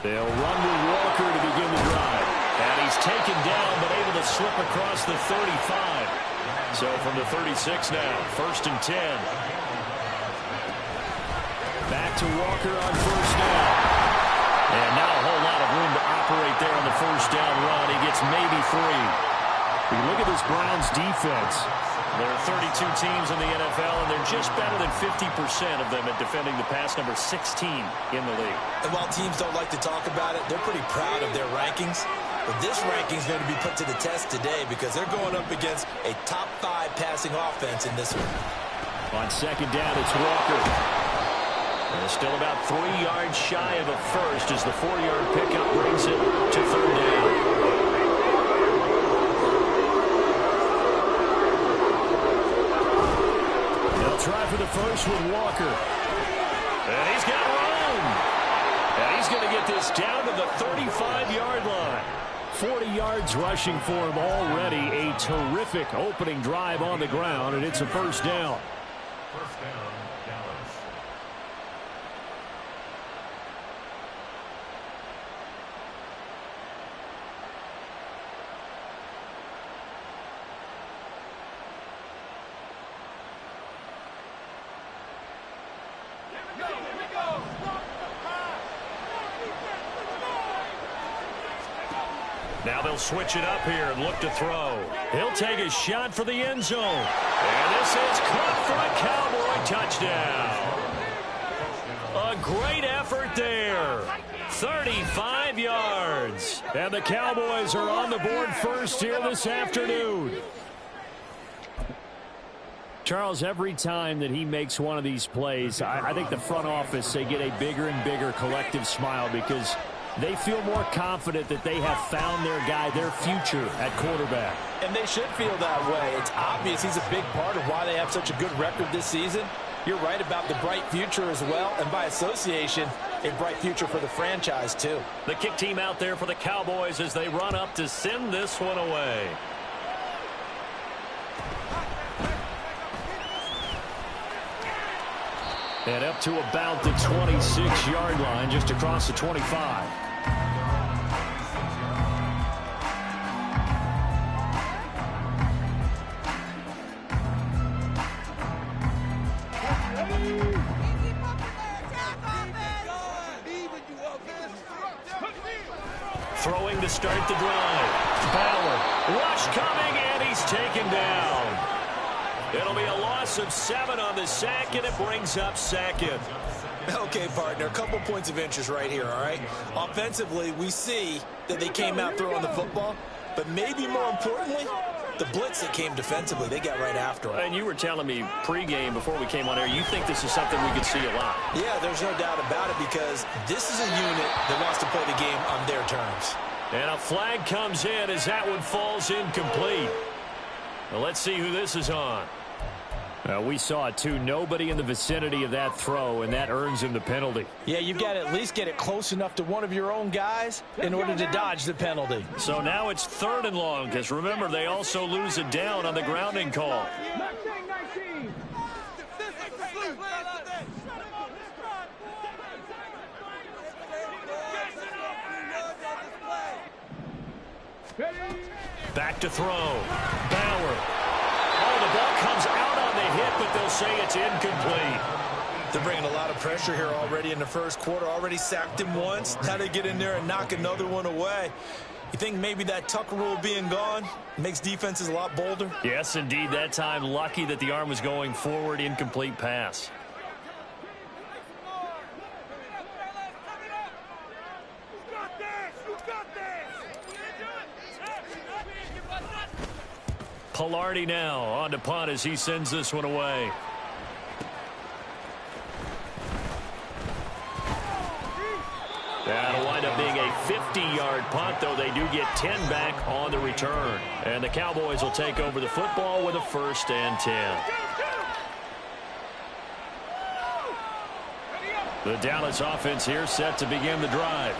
They'll run with Walker to begin the drive. And he's taken down, but able to slip across the 35. So from the 36 now, 1st and 10. Back to Walker on 1st down. And now a whole lot of room to operate there on the 1st down run. He gets maybe 3. You look at this Browns defense. There are 32 teams in the NFL, and they're just better than 50% of them at defending the pass, number 16 in the league. And while teams don't like to talk about it, they're pretty proud of their rankings. But this ranking is going to be put to the test today because they're going up against a top 5 passing offense in this one. On 2nd down, it's Walker. And still about 3 yards shy of a first as the 4-yard pickup brings it to 3rd down. Try for the first with Walker. And he's got room. And he's going to get this down to the 35-yard line. 40 yards rushing for him already. A terrific opening drive on the ground, and it's a 1st down. Now they'll switch it up here and look to throw. He'll take a shot for the end zone. And this is caught for a Cowboy touchdown. A great effort there. 35 yards. And the Cowboys are on the board first here this afternoon. Charles, every time that he makes one of these plays, I think the front office, they get a bigger and bigger collective smile because they feel more confident that they have found their guy, their future at quarterback. And they should feel that way. It's obvious he's a big part of why they have such a good record this season. You're right about the bright future as well, and by association, a bright future for the franchise too. The kick team out there for the Cowboys as they run up to send this one away. And up to about the 26-yard line, just across the 25. Throwing to start the drive. Bauer, rush coming, and he's taken down. It'll be a loss of 7 on the sack, and it brings up 2nd. Okay, partner, a couple points of interest right here, all right? Offensively, we see that they came out throwing the football, but maybe more importantly, the blitz that came defensively, they got right after it. And you were telling me pregame before we came on air, you think this is something we could see a lot. Yeah, there's no doubt about it because this is a unit that wants to play the game on their terms. And a flag comes in as that one falls incomplete. Well, let's see who this is on. We saw it, too. Nobody in the vicinity of that throw, and that earns him the penalty. Yeah, you've got to at least get it close enough to one of your own guys in order to dodge the penalty. So now it's 3rd and long, because remember, they also lose it down on the grounding call. Back to throw. Bauer. Oh, the ball comes out on the hit, but they'll say it's incomplete. They're bringing a lot of pressure here already in the first quarter. Already sacked him once. Now they get in there and knock another one away. You think maybe that Tucker rule being gone makes defenses a lot bolder? Yes, indeed. That time, lucky that the arm was going forward. Incomplete pass. Pilardi now on to punt as he sends this one away. That'll wind up being a 50-yard punt, though they do get 10 back on the return. And the Cowboys will take over the football with a 1st and 10. The Dallas offense here set to begin the drive.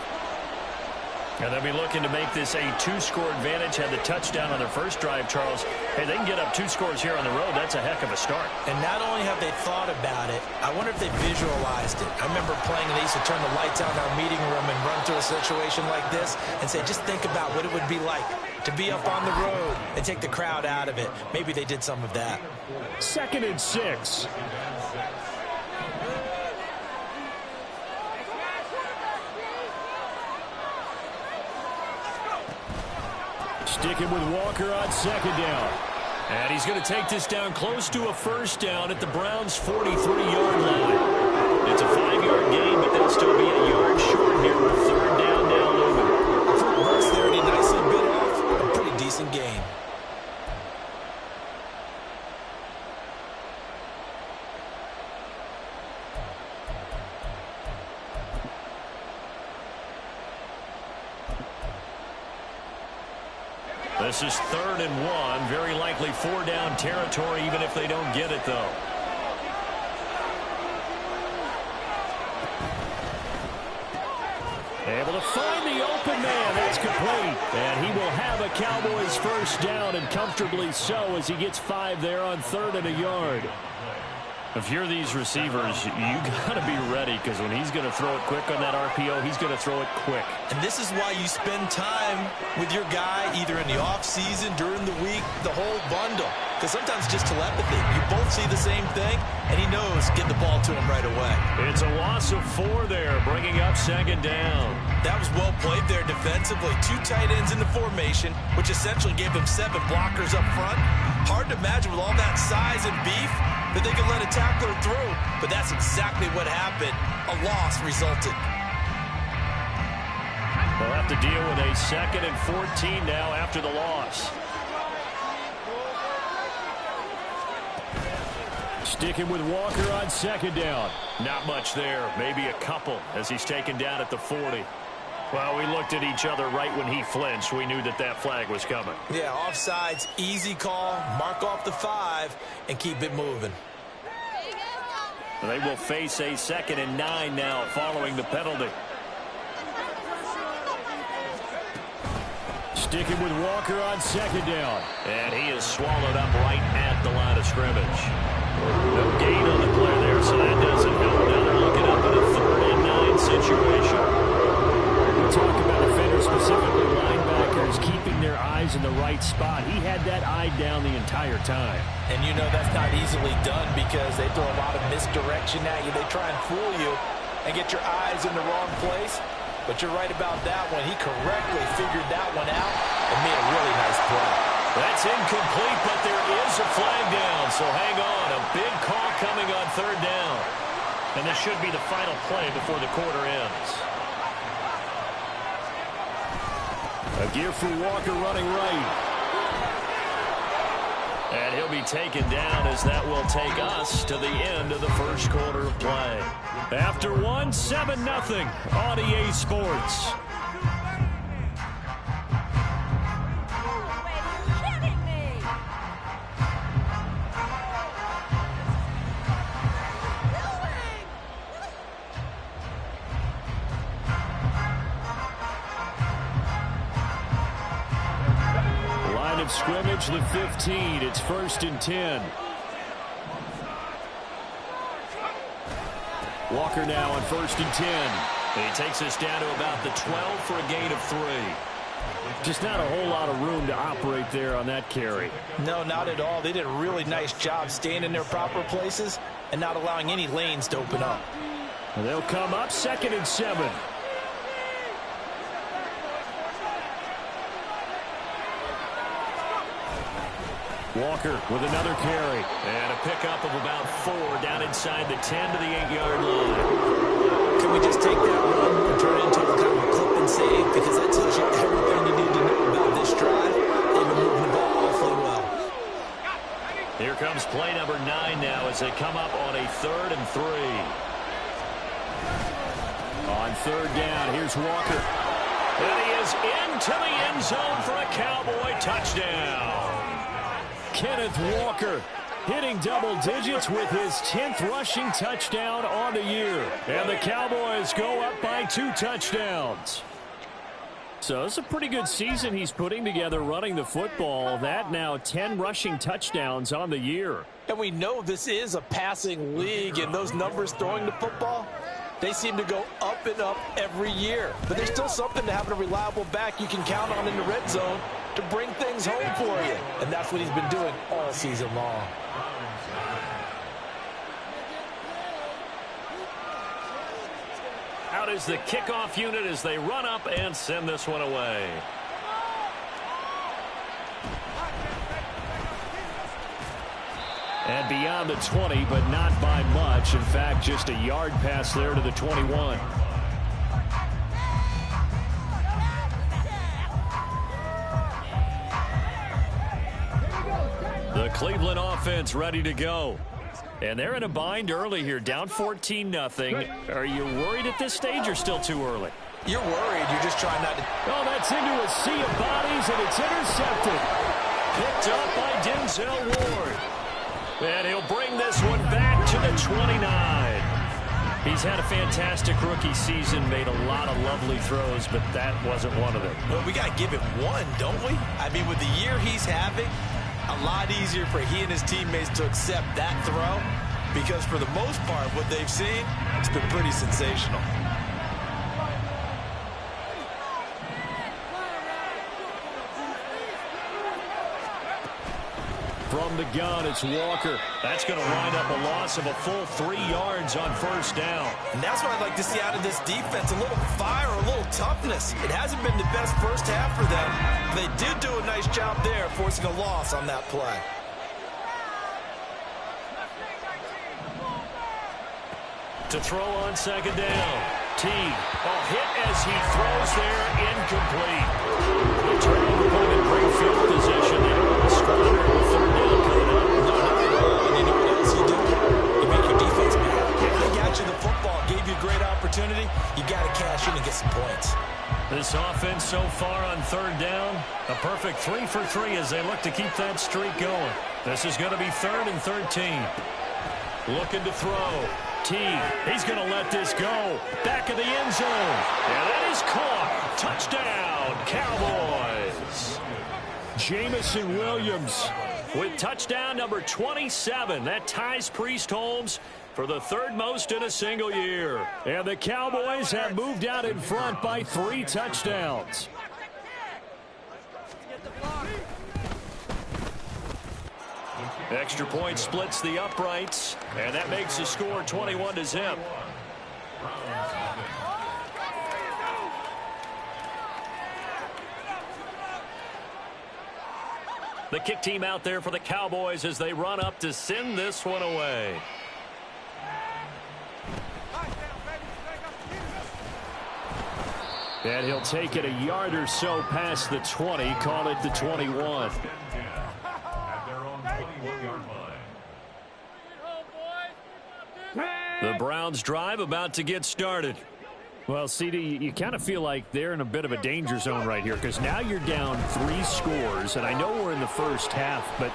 And they'll be looking to make this a two-score advantage. Had the touchdown on their first drive, Charles. Hey, they can get up 2 scores here on the road. That's a heck of a start. And not only have they thought about it, I wonder if they visualized it. I remember playing, and they used to turn the lights out in our meeting room and run through a situation like this and say, just think about what it would be like to be up on the road and take the crowd out of it. Maybe they did some of that. 2nd and 6. Sticking with Walker on 2nd down. And he's going to take this down close to a first down at the Browns' 43-yard line. It's a 5-yard gain, but they'll still be a yard short here with 3rd down now looming. First there, and he nicely bit off a pretty decent gain. This is 3rd and 1. Very likely 4-down territory, even if they don't get it, though. Able to find the open man. That's complete. And he will have a Cowboys first down, and comfortably so, as he gets 5 there on 3rd and a yard. If you're these receivers, you got to be ready, because when he's going to throw it quick on that RPO, he's going to throw it quick. And this is why you spend time with your guy, either in the offseason, during the week, the whole bundle. Because sometimes just telepathy. You both see the same thing, and he knows get the ball to him right away. It's a loss of 4 there, bringing up 2nd down. That was well played there defensively. 2 tight ends in the formation, which essentially gave them 7 blockers up front. Hard to imagine with all that size and beef that they could let a tackler through, but that's exactly what happened. A loss resulted. They'll have to deal with a 2nd and 14 now after the loss. Sticking with Walker on 2nd down. Not much there, maybe a couple as he's taken down at the 40. Well, we looked at each other right when he flinched. We knew that that flag was coming. Yeah, offsides, easy call, mark off the 5, and keep it moving. They will face a 2nd and 9 now following the penalty. Sticking with Walker on 2nd down. And he is swallowed up right at the line of scrimmage. No gain on the play there, so that doesn't help. Now they're looking up at a 3rd and 9 situation. We talk about defenders, specifically linebackers, keeping their eyes in the right spot. He had that eye down the entire time. And you know that's not easily done because they throw a lot of misdirection at you. They try and fool you and get your eyes in the wrong place. But you're right about that one. He correctly figured that one out and made a really nice play. That's incomplete, but there is a flag down, so hang on. A big call coming on 3rd down. And this should be the final play before the quarter ends. A gear for Walker running right. And he'll be taken down as that will take us to the end of the first quarter of play. After 1, 7-0 on EA Sports. Scrimmage, the 15. It's 1st and 10. Walker now on 1st and 10. And he takes us down to about the 12 for a gain of 3. Just not a whole lot of room to operate there on that carry. No, not at all. They did a really nice job staying in their proper places and not allowing any lanes to open up. And they'll come up 2nd and 7. Walker with another carry. And a pickup of about 4 down inside the 10 to the 8-yard line. Can we just take that run and turn it into a kind of clip and save? Because that tells you everything you need to know about this drive. They've been moving the ball awfully well. Here comes play number 9 now as they come up on a 3rd and 3. On 3rd down, here's Walker. And he is into the end zone for a Cowboy touchdown. Kenneth Walker hitting double digits with his 10th rushing touchdown on the year. And the Cowboys go up by 2 touchdowns. So it's a pretty good season he's putting together running the football. That now 10 rushing touchdowns on the year. And we know this is a passing league, and those numbers throwing the football, they seem to go up and up every year. But there's still something to having a reliable back you can count on in the red zone to bring things home for you. And that's what he's been doing all season long. Out is the kickoff unit as they run up and send this one away. And beyond the 20, but not by much. In fact, just a yard pass there to the 21. The Cleveland offense ready to go. And they're in a bind early here, down 14-0. Are you worried at this stage or still too early? You're worried. You're just trying not to. Oh, that's into a sea of bodies, and it's intercepted. Picked up by Denzel Ward. And he'll bring this one back to the 29. He's had a fantastic rookie season, made a lot of lovely throws, but that wasn't one of them. Well, we got to give him one, don't we? I mean, with the year he's having, a lot easier for he and his teammates to accept that throw, because for the most part, what they've seen, it's been pretty sensational. From the gun, it's Walker. That's going to wind up a loss of a full 3 yards on first down. And that's what I'd like to see out of this defense, a little fire, a little toughness. It hasn't been the best first half for them. They did do a nice job there, forcing a loss on that play. To throw on second down. Teague. A hit as he throws there, incomplete. The turnover point in great field position. They don't want to squander with third down coming up. No, not at all. And you know what else you do? You make your defense mad. They got you the football, gave you a great opportunity. You got to cash in and get some points. This offense so far on third down, a perfect 3 for 3 as they look to keep that streak going. This is going to be 3rd and 13. Looking to throw. Teague, he's going to let this go. Back of the end zone. And that is caught. Touchdown, Cowboys. Jamison Williams with touchdown number 27. That ties Priest Holmes for the 3rd most in a single year. And the Cowboys have moved out in front by 3 touchdowns. Extra point splits the uprights, and that makes the score 21-0. The kick team out there for the Cowboys as they run up to send this one away. And he'll take it a yard or so past the 20, call it the 21. The Browns drive about to get started. Well, CD, you kind of feel like they're in a bit of a danger zone right here because now you're down 3 scores, and I know we're in the first half, but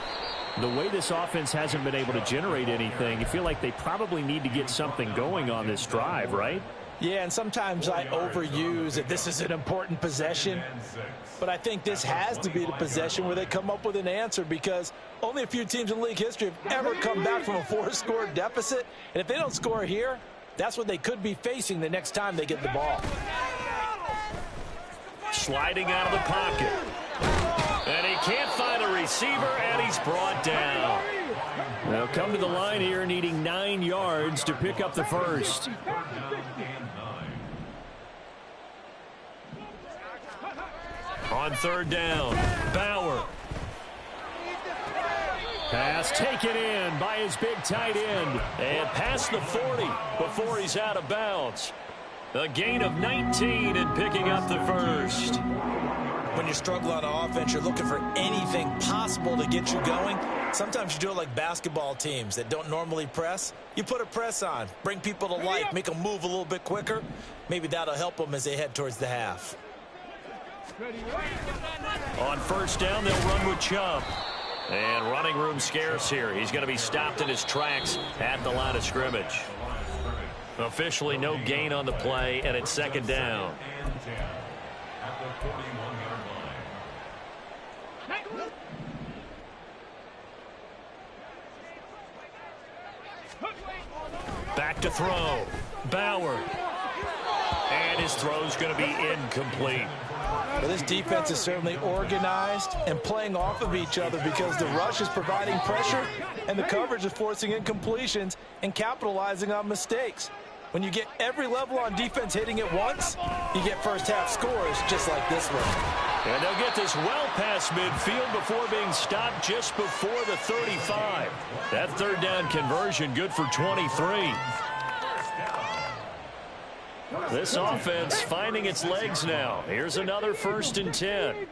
the way this offense hasn't been able to generate anything, you feel like they probably need to get something going on this drive, right? Yeah, and sometimes I overuse that this is an important possession, but I think this has to be the possession where they come up with an answer because only a few teams in league history have ever come back from a 4-score deficit, and if they don't score here, that's what they could be facing the next time they get the ball. Sliding out of the pocket. And he can't find a receiver, and he's brought down. They'll come to the line here needing 9 yards to pick up the first. On third down, Bauer. Pass taken in by his big tight end. And past the 40 before he's out of bounds. A gain of 19 and picking up the first. When you struggle on offense, you're looking for anything possible to get you going. Sometimes you do it like basketball teams that don't normally press. You put a press on, bring people to life, make them move a little bit quicker. Maybe that'll help them as they head towards the half. On first down, they'll run with Chubb. And running room scarce here. He's going to be stopped in his tracks at the line of scrimmage. Officially no gain on the play, and it's second down. 41-yard line. Back to throw. Bauer. And his throw's going to be incomplete. Well, this defense is certainly organized and playing off of each other because the rush is providing pressure and the coverage is forcing incompletions and capitalizing on mistakes. When you get every level on defense hitting at once, you get first-half scores just like this one. And they'll get this well past midfield before being stopped just before the 35. That third down conversion good for 23. This offense finding its legs now. Here's another 1st and 10.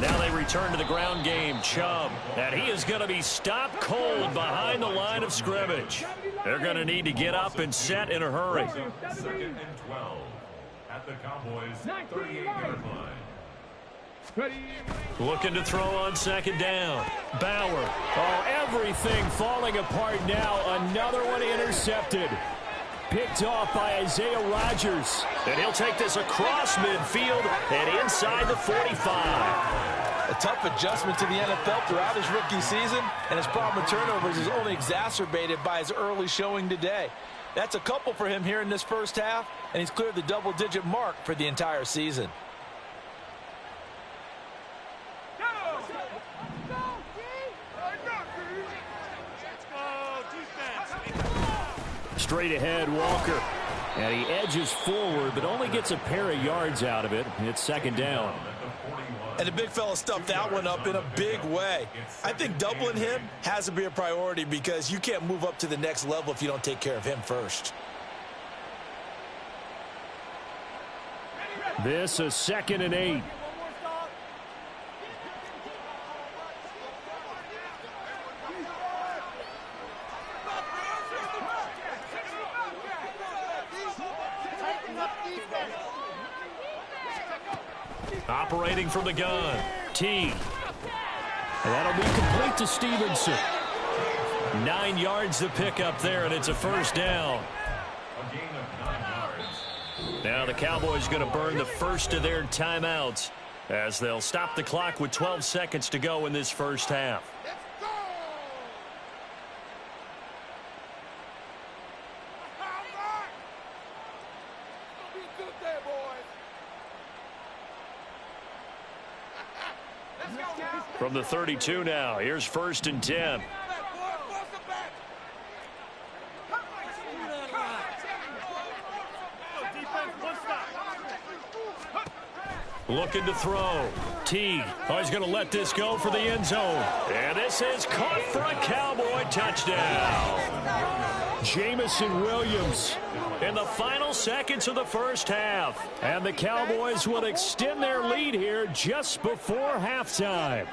Now they return to the ground game. Chubb. And he is going to be stopped cold behind the line of scrimmage. They're going to need to get up and set in a hurry. 2nd and 12 at the Cowboys' 38-yard line. Looking to throw on 2nd down. Bauer. Oh, everything falling apart now. Another one intercepted. Picked off by Isaiah Rodgers. And he'll take this across midfield and inside the 45. A tough adjustment to the NFL throughout his rookie season, and his problem with turnovers is only exacerbated by his early showing today. That's a couple for him here in this first half, and he's cleared the double-digit mark for the entire season. Straight ahead, Walker. And he edges forward, but only gets a pair of yards out of it. It's 2nd down. And the big fella stuffed that one up in a big way. I think doubling him has to be a priority because you can't move up to the next level if you don't take care of him first. This is 2nd and 8. Operating from the gun. T. And that'll be complete to Stevenson. 9 yards to pick up there, and it's a 1st down. A gain of 9 yards. Now the Cowboys going to burn the first of their timeouts as they'll stop the clock with 12 seconds to go in this first half. From the 32 now, here's 1st and 10. Looking to throw. T. Oh, he's going to let this go for the end zone. And this is caught for a Cowboy touchdown. Jamison Williams in the final seconds of the first half. And the Cowboys will extend their lead here just before halftime.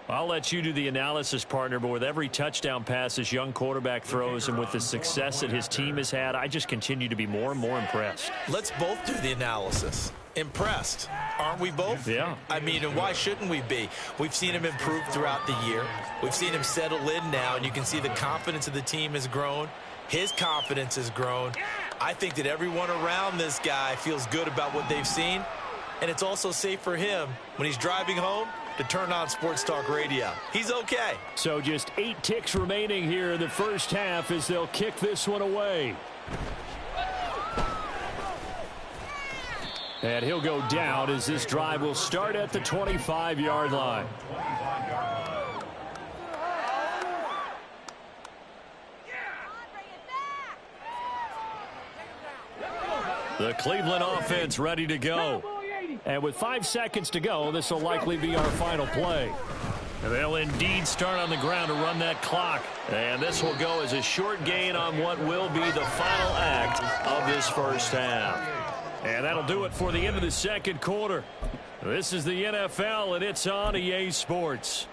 I'll let you do the analysis, partner, but with every touchdown pass this young quarterback throws and with the success that his team has had, I just continue to be more and more impressed. Let's both do the analysis. Impressed, aren't we both? Yeah. I mean, and why shouldn't we be? We've seen him improve throughout the year. We've seen him settle in now, and you can see the confidence of the team has grown. His confidence has grown. I think that everyone around this guy feels good about what they've seen, and it's also safe for him when he's driving home to turn on Sports Talk Radio. He's okay. So just 8 ticks remaining here in the first half as they'll kick this one away. And he'll go down as this drive will start at the 25-yard line. The Cleveland offense ready to go. And with 5 seconds to go, this will likely be our final play. And they'll indeed start on the ground to run that clock. And this will go as a short gain on what will be the final act of this first half. And that'll do it for the end of the second quarter. This is the NFL, and it's on EA Sports.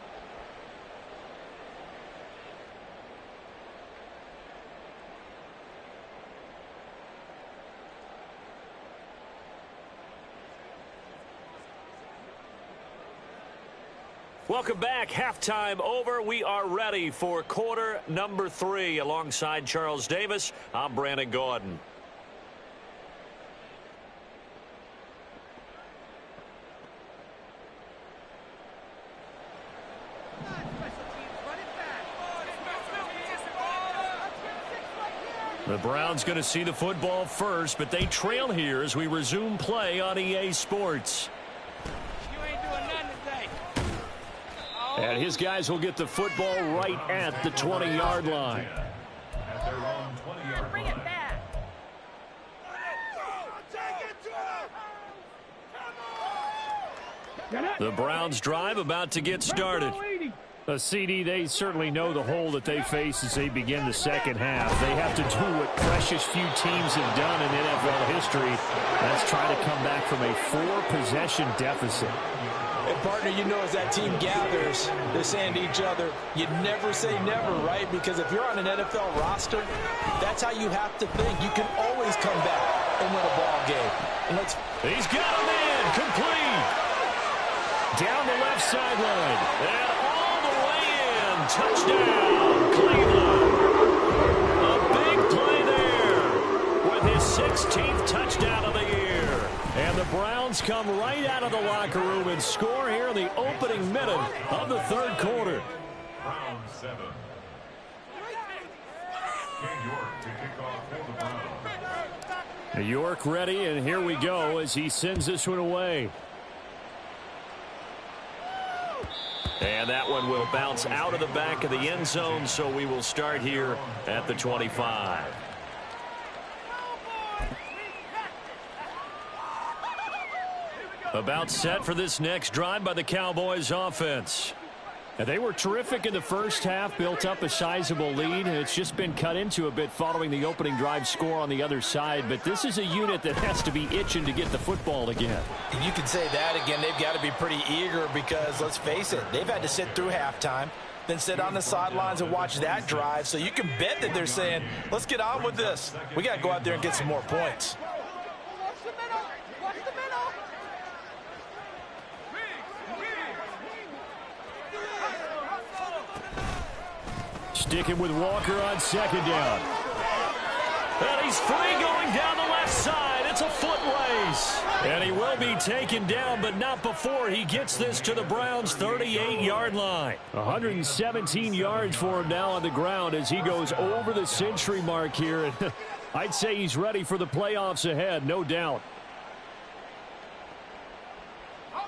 Welcome back. Halftime over. We are ready for quarter number 3. Alongside Charles Davis, I'm Brandon Gordon. The Browns going to see the football first, but they trail here as we resume play on EA Sports. And his guys will get the football right at the 20-yard line. At their own 20-yard line. The Browns drive about to get started. CD, they certainly know the hole that they face as they begin the second half. They have to do what precious few teams have done in NFL history. That's try to come back from a 4-possession deficit. And, partner, you know as that team gathers, they're saying to each other, you never say never, right? Because if you're on an NFL roster, that's how you have to think. You can always come back and win a ball game. And he's got him in, complete. Down the left sideline. And all the way in. Touchdown, Cleveland. A big play there with his 16th touchdown of the year. And the Browns come right out of the locker room and score here in the opening minute of the third quarter. Browns 7. Ken York to kick off for the Browns. York ready, and here we go as he sends this one away. And that one will bounce out of the back of the end zone, so we will start here at the 25. About set for this next drive by the Cowboys offense. And they were terrific in the first half, built up a sizable lead, and it's just been cut into a bit following the opening drive score on the other side. But this is a unit that has to be itching to get the football again. You can say that again. They've got to be pretty eager because, let's face it, they've had to sit through halftime, then sit on the sidelines and watch that drive. So you can bet that they're saying, let's get on with this. We got to go out there and get some more points. Sticking with Walker on second down. And he's free going down the left side. It's a foot race. And he will be taken down, but not before he gets this to the Browns' 38-yard line. 117 yards for him now on the ground as he goes over the century mark here. And I'd say he's ready for the playoffs ahead, no doubt.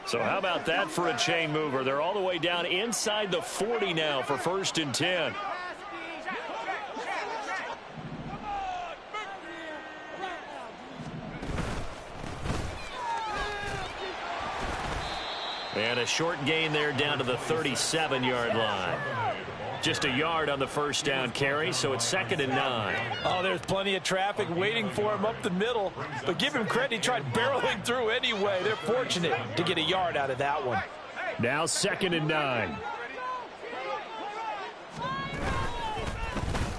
So how about that for a chain mover? They're all the way down inside the 40 now for 1st and 10. And a short gain there down to the 37-yard line. Just a yard on the first down carry, so it's 2nd and 9. Oh, there's plenty of traffic waiting for him up the middle. But give him credit, he tried barreling through anyway. They're fortunate to get a yard out of that one. Now 2nd and 9.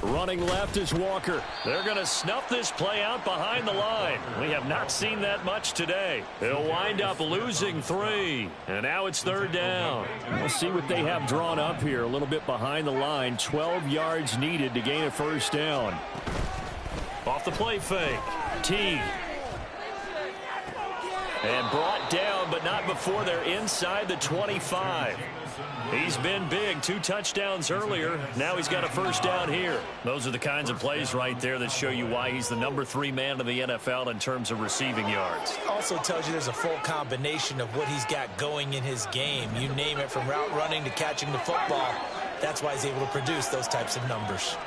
Running left is Walker. They're going to snuff this play out behind the line. We have not seen that much today. They'll wind up losing 3. And now it's 3rd down. We'll see what they have drawn up here. A little bit behind the line. 12 yards needed to gain a 1st down. Off the play fake. Teague. And brought down, but not before they're inside the 25. He's been big. 2 touchdowns earlier. Now he's got a 1st down here. Those are the kinds of plays right there that show you why he's the number 3 man in the NFL in terms of receiving yards. Also tells you there's a full combination of what he's got going in his game. You name it, from route running to catching the football. That's why he's able to produce those types of numbers.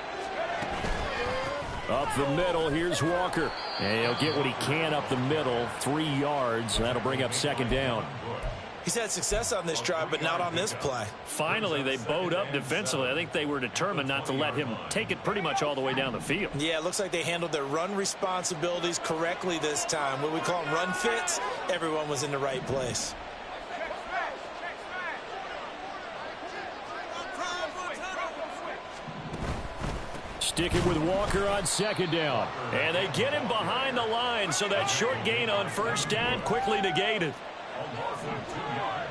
Up the middle, here's Walker. And he'll get what he can up the middle, 3 yards. And that'll bring up 2nd down. He's had success on this drive, but not on this play. Finally, they bowed up defensively. I think they were determined not to let him take it pretty much all the way down the field. Yeah, it looks like they handled their run responsibilities correctly this time. What we call them run fits, everyone was in the right place. Sticking with Walker on 2nd down. And they get him behind the line, so that short gain on 1st down quickly negated. A loss of 2 yards.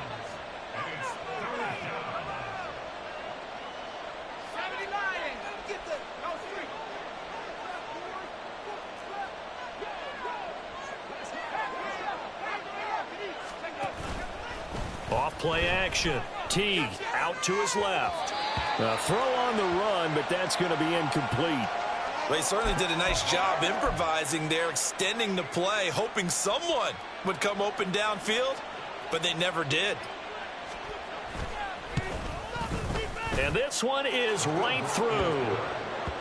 And it's 3rd down. Off play action. Teague out to his left. A throw on the run, but that's going to be incomplete. They certainly did a nice job improvising there, extending the play, hoping someone would come open downfield, but they never did. And this one is right through.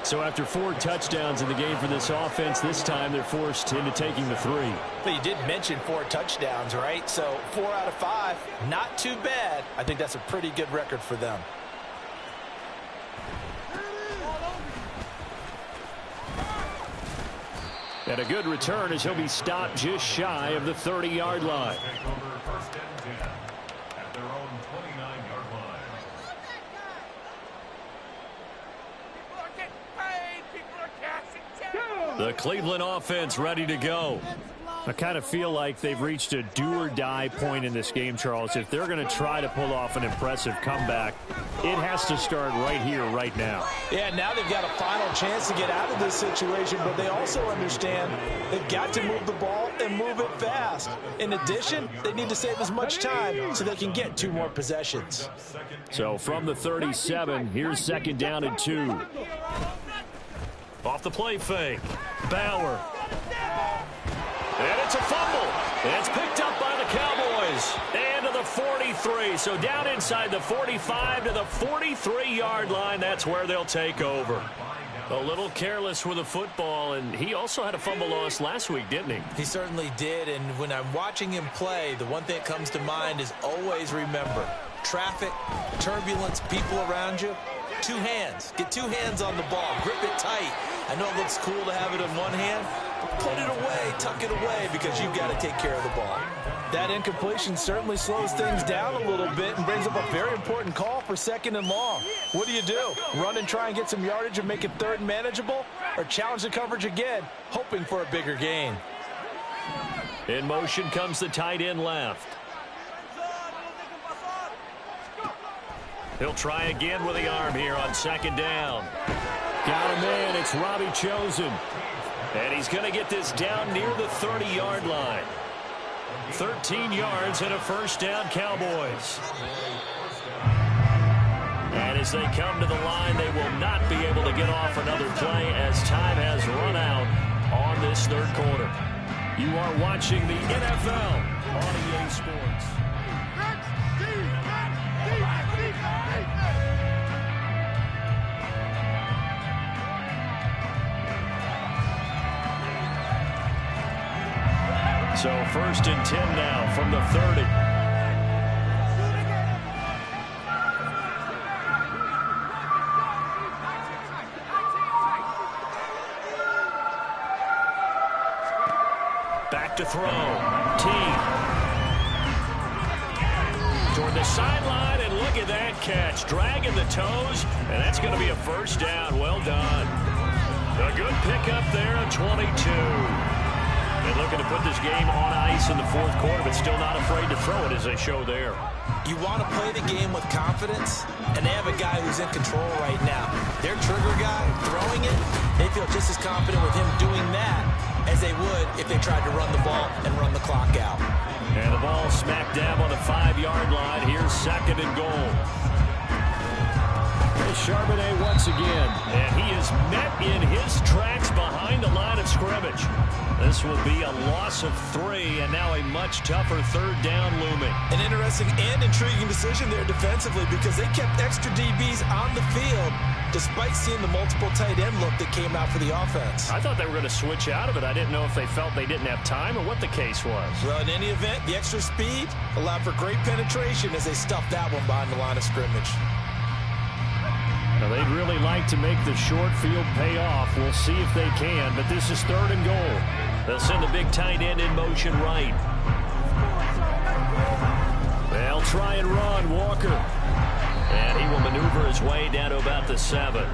So after 4 touchdowns in the game for this offense, this time they're forced into taking the 3. But you did mention 4 touchdowns, right? So 4 out of 5, not too bad. I think that's a pretty good record for them. And a good return as he'll be stopped just shy of the 30-yard line. Take over first and 10 at their own 29-yard line. The Cleveland offense ready to go. I kind of feel like they've reached a do-or-die point in this game, Charles. If they're going to try to pull off an impressive comeback, it has to start right here, right now. Yeah, now they've got a final chance to get out of this situation, but they also understand they've got to move the ball and move it fast. In addition, they need to save as much time so they can get 2 more possessions. So from the 37, here's 2nd down and 2. Off the play fake. Bauer. And it's a fumble. It's picked up by the Cowboys. And to the 43. So down inside the 45 to the 43-yard line. That's where they'll take over. A little careless with the football, and he also had a fumble loss last week, didn't he? He certainly did, and when I'm watching him play, the one thing that comes to mind is always remember, traffic, turbulence, people around you, 2 hands. Get 2 hands on the ball. Grip it tight. I know it looks cool to have it in one hand, but put it away, tuck it away, because you've got to take care of the ball. That incompletion certainly slows things down a little bit and brings up a very important call for 2nd and long. What do? Run and try and get some yardage and make it 3rd and manageable, or challenge the coverage again, hoping for a bigger gain? In motion comes the tight end left. He'll try again with the arm here on 2nd down. Got him in. It's Robbie Chosen. And he's going to get this down near the 30-yard line. 13 yards and a 1st down, Cowboys. And as they come to the line, they will not be able to get off another play as time has run out on this 3rd quarter. You are watching the NFL on EA Sports. So 1st and 10 now from the 30. Back to throw. Team. Toward the sideline, and look at that catch. Dragging the toes, and that's going to be a 1st down. Well done. A good pickup there at 22. And looking to put this game on ice in the 4th quarter, but still not afraid to throw it as they show there. You want to play the game with confidence, and they have a guy who's in control right now. Their trigger guy throwing it, they feel just as confident with him doing that as they would if they tried to run the ball and run the clock out. And the ball smack dab on the 5-yard line. Here's 2nd and goal. Charbonnet once again, and he is met in his tracks behind the line of scrimmage. This will be a loss of 3, and now a much tougher 3rd down looming. An interesting and intriguing decision there defensively, because they kept extra DBs on the field despite seeing the multiple tight end look that came out for the offense. I thought they were going to switch out of it. I didn't know if they felt they didn't have time or what the case was. Well, in any event, the extra speed allowed for great penetration as they stuffed that one behind the line of scrimmage. Now, they'd really like to make the short field pay off. We'll see if they can, but this is 3rd and goal. They'll send the big tight end in motion right. They'll try and run, Walker. And he will maneuver his way down to about the 7.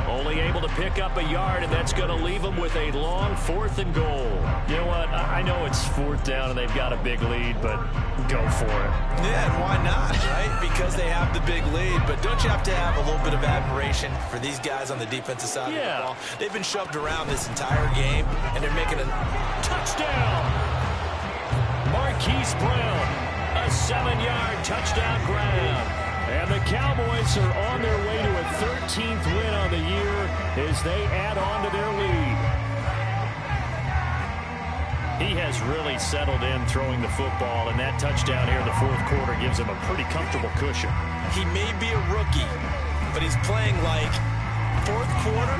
Only able to pick up a yard, and that's going to leave him with a long 4th and goal. You know what? I know it's 4th down and they've got a big lead, but go for it. Yeah, and why not, right? Because they have the big lead. But don't you have to have a little bit of admiration for these guys on the defensive side of the ball? They've been shoved around this entire game, and they're making a touchdown. Marquise Brown, a 7-yard touchdown grab. And the Cowboys are on their way to a 13th win on the year as they add on to their lead. He has really settled in throwing the football, and that touchdown here in the fourth quarter gives him a pretty comfortable cushion. He may be a rookie, but he's playing like fourth quarter,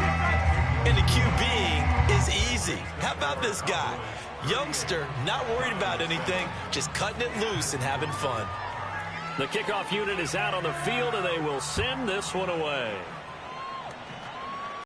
and the QBing is easy. How about this guy? Youngster, not worried about anything, just cutting it loose and having fun. The kickoff unit is out on the field, and they will send this one away.